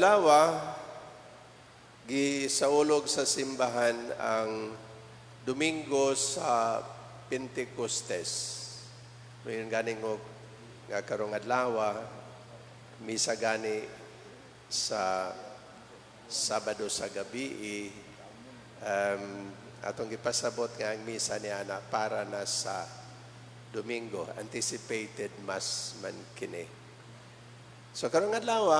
Lawa, gisaulog sa simbahan ang Domingo sa Pentecostes. Ngayon ganing nga karong adlaw, misa gani sa Sabado sa gabi, atong gipasabot nga ang misa ni ana para na sa Domingo, anticipated mass man kini. So karong adlaw,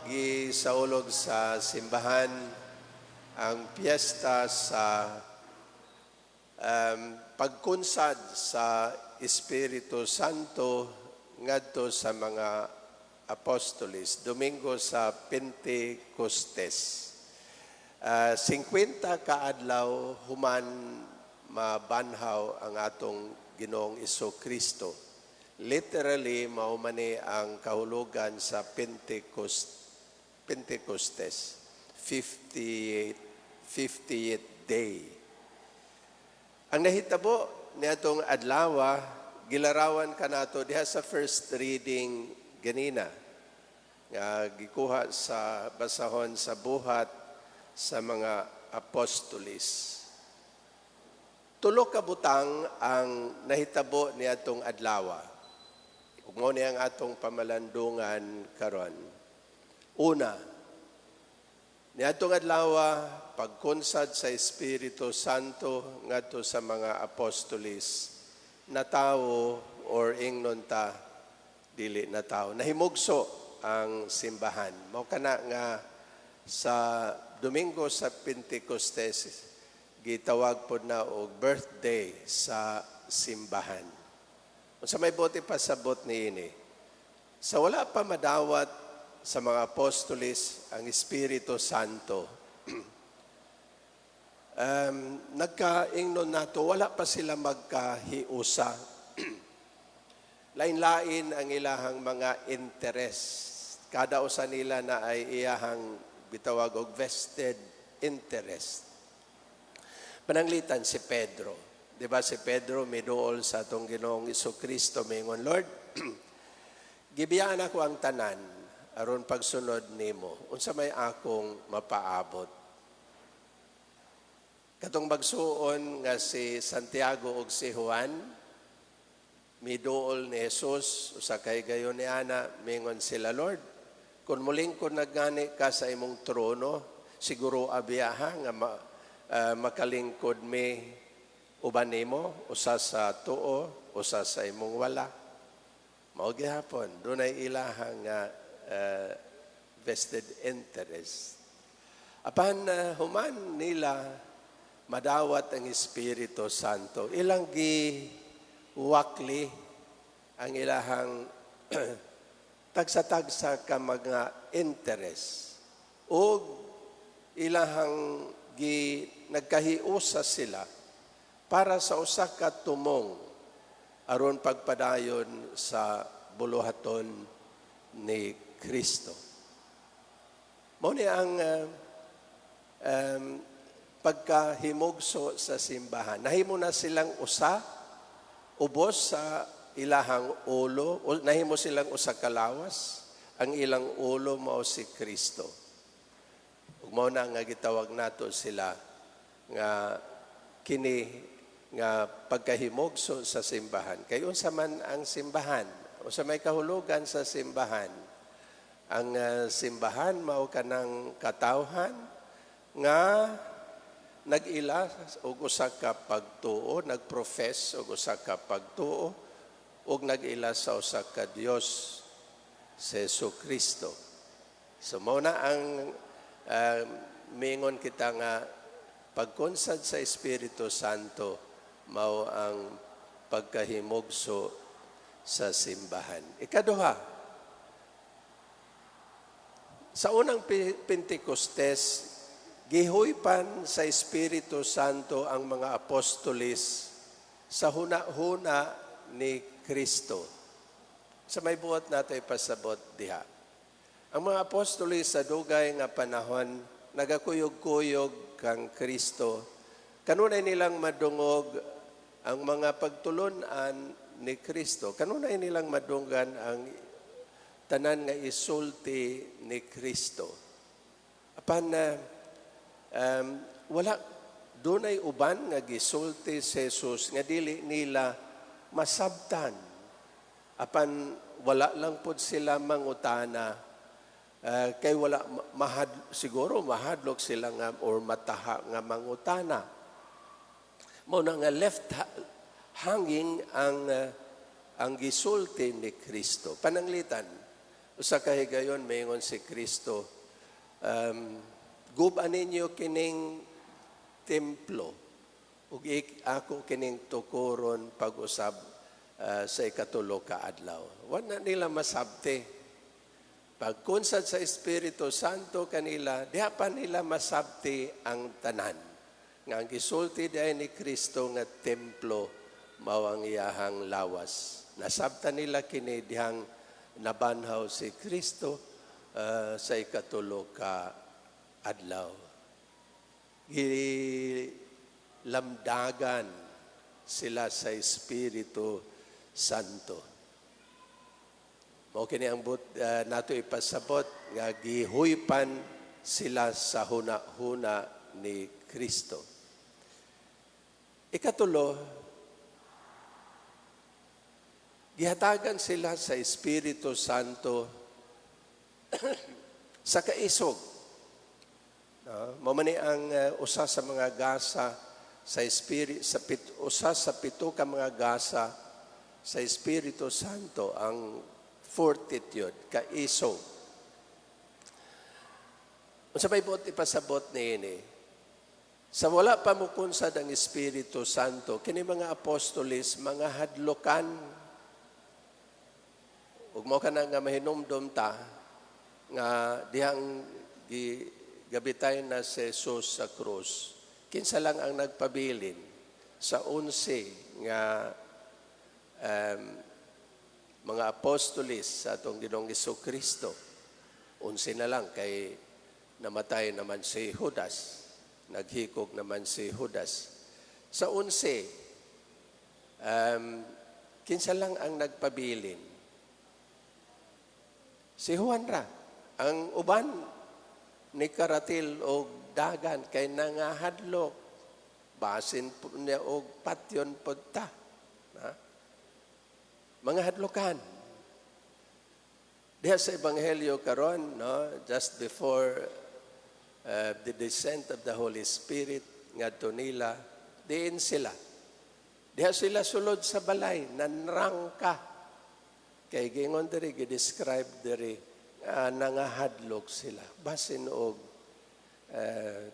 gisaulog sa simbahan ang piyesta sa pagkunsad sa Espiritu Santo ngadto sa mga apostoles, Domingo sa Pentecostes. 50 ka adlaw human mabanhaw ang atong Ginoong Jesu-Kristo. Literally, maumani ang kahulugan sa Pentecostes, 50th day. Ang nahitabo niadtong adlaw, gilarawan kanato diha sa first reading ganina, nga gikuha sa basahon sa buhat sa mga apostoles. Tulo ka butang ang nahitabo niadtong adlaw. Ug mao ni ang atong pamalandungan karon. Una, niadtong adlaw pagkunsad sa Espiritu Santo ngadto sa mga apostoles na tawo or ingnon ta dili na tawo. Nahimugso ang simbahan. Mao kana nga sa Domingo sa Pentecostes gitawag pod na og birthday sa simbahan. Sa may bote pasabot ni ini, sa wala pa madawat sa mga apostoles ang Espiritu Santo, nagkaingnon nato, wala pa sila magkahiusa. Lain-lain ang ilahang mga interest. Kada usa nila na ay iyahang bitawag og vested interest. Pananglitan si Pedro. Diba si Pedro miduol sa atong Ginoong Jesu-Kristo mingon, Lord, gibiyaan ako ang tanan aron pagsunod nimo. Unsa may akong mapaabot? Katong magsuon nga si Santiago ug si Juan, miduol ni Jesus, usa kay gayon ni ana, mingon sila, Lord, kung muling ko naggani ka sa imong trono, siguro abiyaha nga makalingkod mi uban nimo, usa sa tuo, usa sa imong wala. Mao gihapon, dunay ilahang vested interest. Apan human nila madawat ang Espiritu Santo, ilang giwakli ang ilahang tagsa-tagsa ka mga interest. O ilahang nagkahiusa sila para sa usa ka tumong aron pagpadayon sa buluhaton ni Kristo. Mao ni ang pagkahimugso sa simbahan. Nahimo na silang usa, ubos sa ilahang ulo, nahimo silang usa ka lawas, ang ilang ulo mao si Kristo. Ug mao na nga gitawag nato sila nga kini nga pagkahimugso sa simbahan. Kay unsa man ang simbahan, unsa may kahulugan sa simbahan. Ang simbahan mao kanang katawhan nga nag-ila og usa ka pagtuo, nagprofess og usa ka pagtuo ug nag-ila sa usa ka Dios sa Jesu-Kristo. So mao na ang mingon kita nga pagkunsad sa Espiritu Santo mao ang pagkahimugso sa simbahan. Ikaduha, sa unang Pentecostes, gihuypan sa Espiritu Santo ang mga apostoles sa huna-huna ni Kristo. Sa may buot nato ipasabot diha. Ang mga apostoles sa dugay nga panahon nagakuyog-kuyog kang Kristo. Kanunay nilang madungog ang mga pagtulunan ni Kristo. Kanunay nilang madunggan ang tanan nga isulti ni Kristo. Apan wala dunay uban nga gisulti si Jesus nga dili nila masabtan. Apan wala lang pod sila mangutana kay wala siguro mahadlok sila nga or mataha nga mangutana. Mao na nga left hanging ang gisulti ni Kristo. Pananglitan, usa ka higayon mayngon si Kristo, guban ninyo kining templo, ug ako kining tukuron pag-usab sa ikatulo ka adlaw. Wala nila masabte. Pagkunsad sa Espiritu Santo kanila, diha pa nila masabte ang tanan. Nga ang gisulti diay ni Kristo nga templo mao ang iyahang lawas. Nasabta nila kini dihang nabanhaw si Kristo sa ikatulo ka adlaw. Gilamdagan sila sa Espiritu Santo. Mao kini ang nato ipasabot nga gihuypan sila sa huna-huna ni Kristo. Ikatulo, gihatagan sila sa Espiritu Santo sa kaisog. Mamani ang usa sa mga gasa sa usa sa pito ka mga gasa sa Espiritu Santo ang fortitude, kaisog. Unsa may buot ipasabot niini? Sa wala pa mukunsad ang Espiritu Santo, kini mga apostolis, mga hadlokan, ug mao kana nga mahinumdom ta nga dihang gabitay na si Jesus sa krus. Kinsa lang ang nagpabilin sa 11 nga mga apostolis sa atong Ginoong Jesucristo. 11 na lang kay namatay naman si Judas. Naghikog naman si Judas. Sa 11, kinsa lang ang nagpabilin? Si Juan ra. Ang uban ni karatil og dagan kay nangahadlok. Basin po niya og patyon po ta. Mga hadlokan. Diha sa Ebanghelyo karon, just before the descent of the Holy Spirit, ngadto nila, diin sila. Diha sila sulod sa balay, nanrangka. Kay gingon diri, gi-describe diri, nangahadlok sila. Basin og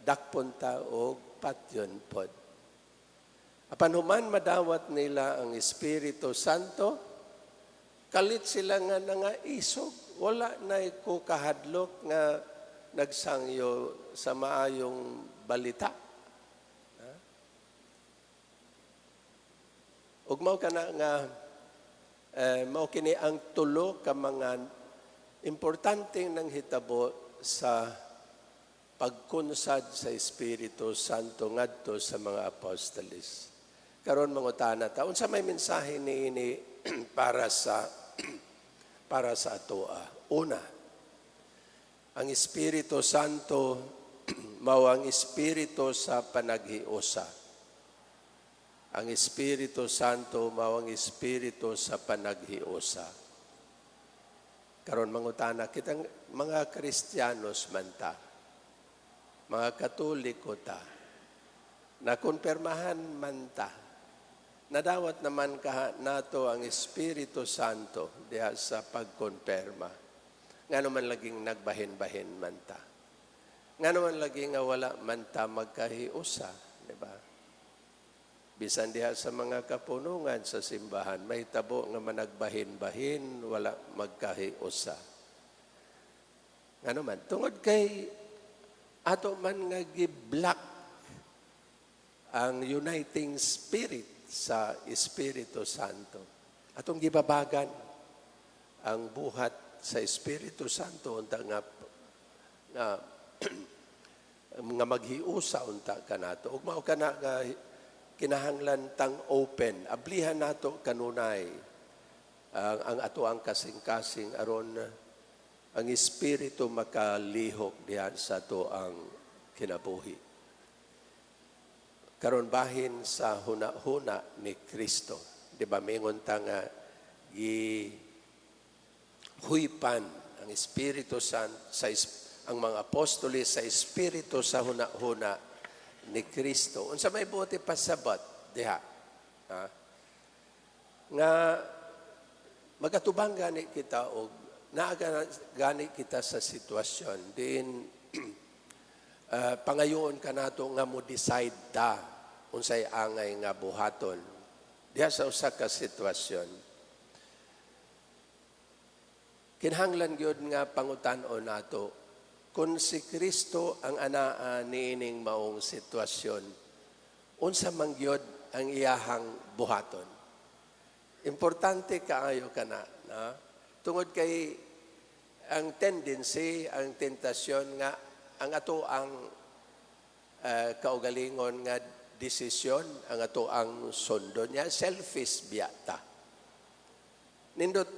dakpunta og patyon pod. Apan human madawat nila ang Espiritu Santo, kalit sila nga nangaisog. Wala na ko kahadlok nga nagsangyo sa maayong balita. Ug mao kana nga mao kini ang tulo ka mga importanteng nang hitabo sa pagkunsad sa Espiritu Santo ngadto sa mga apostoles. Karon mangutana ta, unsa may mensahe niini para sa atoa? Una, ang Espiritu Santo mao ang espiritu sa panaghiusa. Ang Espiritu Santo mao ang espiritu sa panaghiusa. Karon mangutana kitang mga Kristiyanos man ta, mga Katoliko ta, nakonpermahan man ta, nadawat naman nato ang Espiritu Santo diha sa pagkonperma. Nga naman laging nagbahin-bahin man ta. Nga naman laging nga wala man ta magkahiusa. Diba? Bisan diha sa mga kapunungan sa simbahan, may tabo nga managbahin-bahin, wala magkahiusa. Nga naman, tungod kay ato man nga gi-block ang uniting spirit sa Espiritu Santo. Atong gibabagan ang buhat sa Espiritu Santo unta nga nga maghiusa unta kanato. Ug mao kana nga kinahanglan tang open. Ablihan nato kanunay ang ato ang kasing-kasing aron ang Espiritu makalihok diyan sa to ang kinabuhi. Karon bahin sa huna-huna ni Kristo. Di ba, mingon ta nga, huypan ang Espiritu ang mga apostoles sa Espiritu sa huna-huna ni Kristo. Unsa may buti pasabot diha. Ha? Nga magatubang gani kita og gani kita sa sitwasyon din pangayoon ka nato nga mo decide ta unsay angay nga buhaton diha sa usa ka sitwasyon. Kinahanglan gyud nga pangutan-on nato kung si Kristo ang anaa niining maong sitwasyon, unsa man gyud ang iyahang buhaton. Importante kaayo kana na tungod kay ang tendency, ang tentasyon nga ang ato ang kaugalingon nga desisyon, ang ato ang sundo niya, selfish biyata. Nindot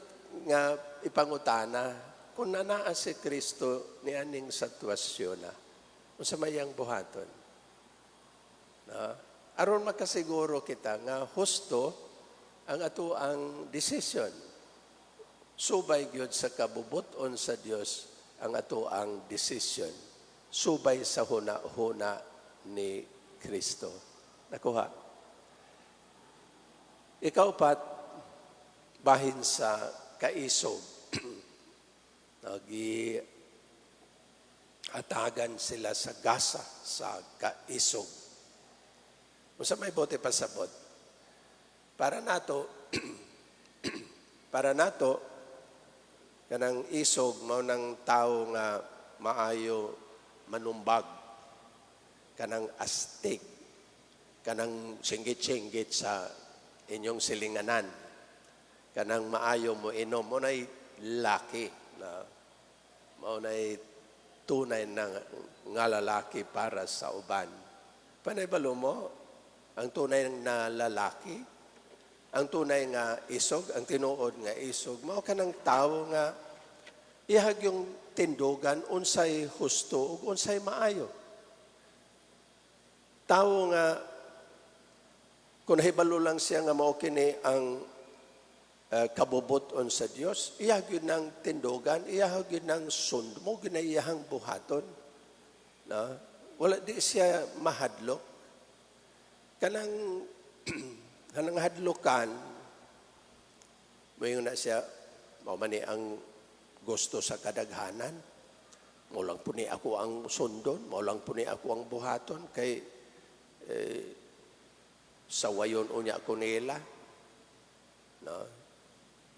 nga ipangutana, kung nanaa si Kristo ni aning sitwasyon na, unsa mayang buhaton. Aron makasiguro kita nga husto ang ato ang desisyon. Subay gyud sa kabubuton sa Dios ang ato ang desisyon. Subay sa huna-huna ni Kristo. Nakuha. Ikaw pat bahin sa kaisog. Atagan sila sa gasa sa kaisog. Unsa may bote pasabot? Para nato kanang isog mao nang tawo nga maayo manumbag, kanang astig, kanang singgit-singgit sa inyong silinganan, kanang maayo mo inom, mo na'y laki na mo na'y tunay na nga lalaki para sa uban. Panay balo mo ang tunay na lalaki, ang tunay nga isog, ang tinuod nga isog, mao kanang tawo nga ihag yung tindugan unsay husto ug unsay maayo. Tawo nga kung hibalo lang siya nga mao kini ang kabubuton sa Dios, ihag yun ng tindugan, ihag yun ng sundo mo, ginayahang buhaton. Na? Wala di siya mahadlok. Kanang hadlokan, mayon na siya, maumani ang gusto sa kadaghanan. Maulang po ni ako ang sundon, maulang po ni ako ang buhaton, kay sawayon unya ko nila. No?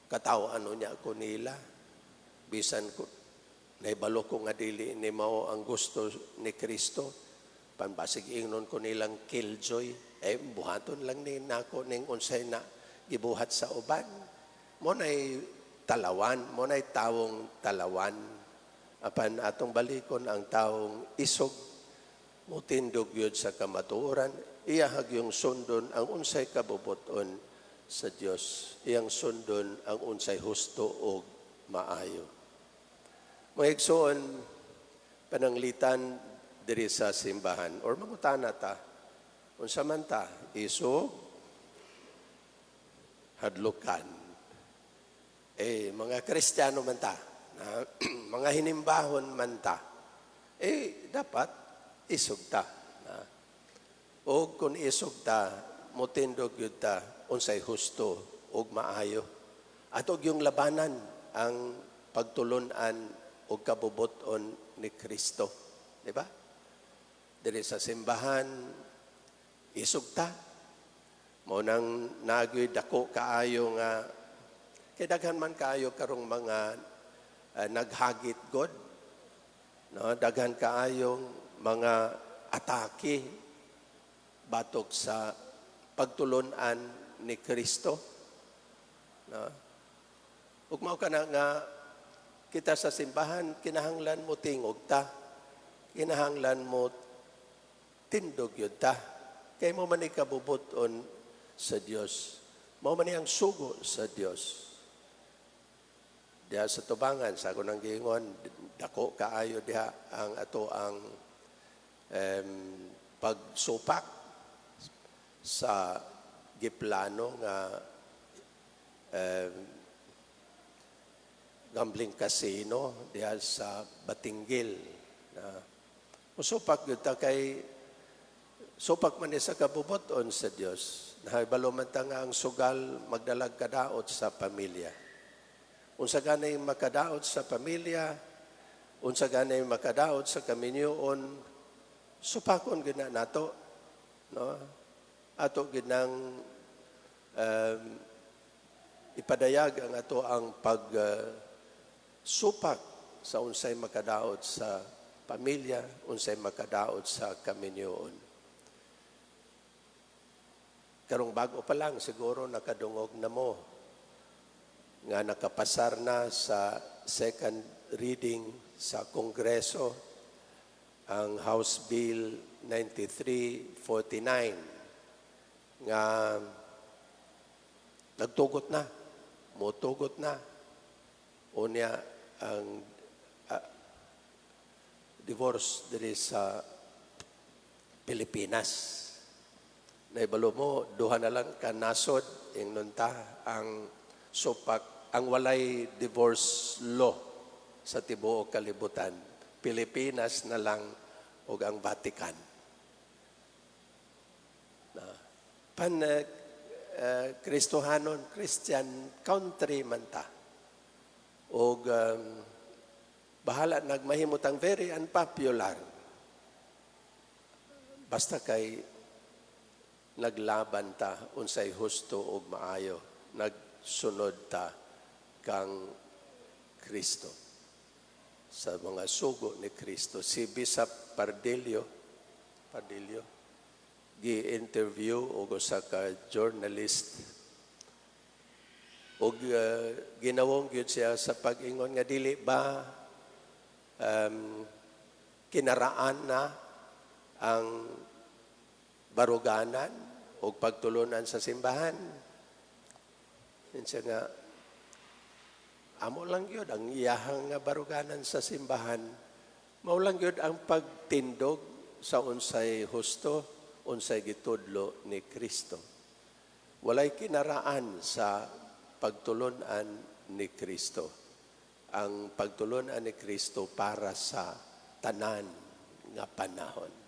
Katawaan unya ko nila. Bisan ko, naibalo ko nga dili ni mao ang gusto ni Kristo. Panbasig ingnon ko nilang killjoy. Buhaton lang ni nako ning unsay na gibuhat sa uban. Mo nay talawan, mo nay tawong talawan. Apan atong balikon ang tawong isog, mutindog yun sa kamatuoran, iyahag yung sundon ang unsay kabubuton sa Dios. Iyang sundon ang unsay husto o maayo. Mga igsoon, pananglitan diri sa simbahan, or mangutana ta, unsa man ta, isog, hadlukan. Mga Kristiyano man ta, mga hinimbahon man ta, dapat isog ta. O kung isog ta, mutindog yun ta, unsay husto o maayo. At og yung labanan, ang pagtulunan o kabubuton ni Kristo. Di ba? Dili sa simbahan, isog ta. Mo nang nagyoy dako kaayo nga, kay daghan man kaayo karong mga naghagit God. No, daghan kaayong mga atake batok sa pagtulunan ni Kristo. No? Ug mao kana nga kita sa simbahan, kinahanglan mo tingog ta. Kinahanglan mo tindog yun ta. Kaya mo man ikabubuton sa Dios. Mo man ang sugo sa Dios. diha sa tubangan sa ako nang giingon dako kaayo diha ang ato ang pagsupak sa giplano nga gambling casino diha sa Batinggil na musupak gyud ta kay supak man ni sa kabubuton sa Dios nahibalo man ta nga ang sugal magdalag kadaot sa pamilya. Unsa ganay makadaot sa pamilya, unsa ganay makadaot sa kaminyoon, supakon gid na nato, no? Ato gid nang ipadayag ang ato ang pag supak sa unsay makadaot sa pamilya, unsay makadaot sa kaminyoon. Karong bago pa lang siguro nakadungog na mo nga nakapasar na sa second reading sa Kongreso ang House Bill 9349 nga nagtugot na, motugot na. Unya ang divorce diri sa Pilipinas. Naibalo mo, duha na lang ka nasod, ingnon ta ang supak, ang walay divorce law sa tibuok kalibutan. Pilipinas na lang o ang Vatican. Kristohanon, Christian country man ta. O bahala nagmahimot ang very unpopular. Basta kay naglaban ta unsay husto ug maayo. Nagsunod ta kang Kristo. Sa mga sugo ni Kristo. Si Bishop Pardillo, gi-interview o sa ka-journalist. O ginawong yun siya sa pag-ingon nga dili ba kinaraan na ang baruganan o pagtulunan sa simbahan. Yun siya nga, amo lang yun, ang iyahang baruganan sa simbahan, maulang yun ang pagtindog sa unsay husto, unsay gitudlo ni Kristo. Walay kinaraan sa pagtulunan ni Kristo. Ang pagtulunan ni Kristo para sa tanan nga panahon.